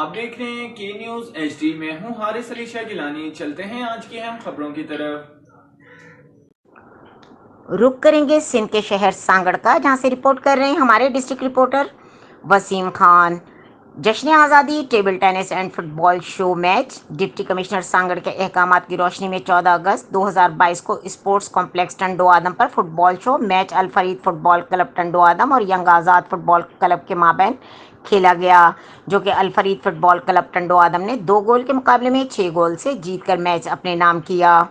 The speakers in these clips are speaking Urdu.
آپ دیکھ رہے ہیں کی نیوز ایچ ڈی میں ہوں حارث علی شاہ گیلانی۔ چلتے ہیں آج کی اہم خبروں کی طرف۔ رخ کریں گے سندھ کے شہر سانگڑ کا، جہاں سے رپورٹ کر رہے ہیں ہمارے ڈسٹرکٹ رپورٹر وسیم خان۔ جشن آزادی table tennis and football show match. Deputy commissioner Sanghar کے احکامات کی روشنی میں 14 اگست 2022 کو اسپورٹس کمپلیکس ٹنڈو آدم پر football show match Alfareed football club Tando Adam اور young Azad football club کے مابین کھیلا گیا، جو کہ Alfareed football club Tando Adam نے 2 گول کے مقابلے میں 6 گول سے جیت کر میچ اپنے نام کیا۔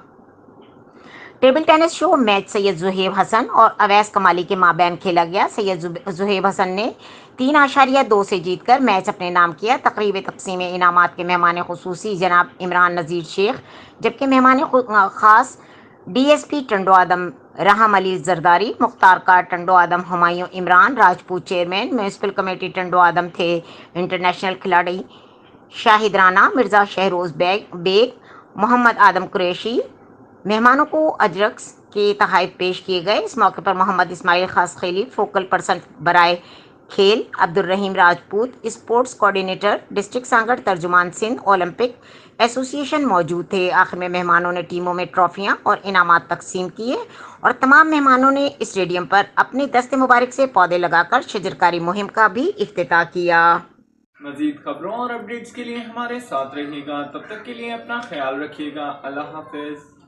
ٹیبل ٹینس شو میچ سید زہیب حسن اور اویس کمالی کے مابین کھیلا گیا۔ سید زہیب حسن نے 3.2 سے جیت کر میچ اپنے نام کیا۔ تقریب تقسیم انعامات کے مہمان خصوصی جناب عمران نذیر شیخ، جبکہ مہمان خاص ڈی ایس پی ٹنڈو آدم رحم علی زرداری، مختار کار ٹنڈو آدم Humayun Imran Rajput, chairman municipal committee Tando آدم تھے۔ انٹرنیشنل کھلاڑی شاہد رانا، مرزا شہروز بیگ، محمد آدم قریشی، مہمانوں کو اجرکس کے تحائف پیش کیے گئے۔ اس موقع پر محمد اسماعیل خاص خیلی، فوکل پرسن برائے کھیل Abdul Rahim Rajput, sports coordinator district Sanghar, ترجمان سندھ اولمپک ایسوسی ایشن موجود تھے۔ آخر میں مہمانوں نے ٹیموں میں ٹرافیاں اور انعامات تقسیم کیے اور تمام مہمانوں نے اسٹیڈیم پر اپنے دست مبارک سے پودے لگا کر شجرکاری مہم کا بھی افتتاح کیا۔ مزید خبروں اور اپڈیٹس کے لیے ہمارے ساتھ رہیے گا، تب تک کے لیے اپنا خیال رکھیے گا۔ اللہ حافظ۔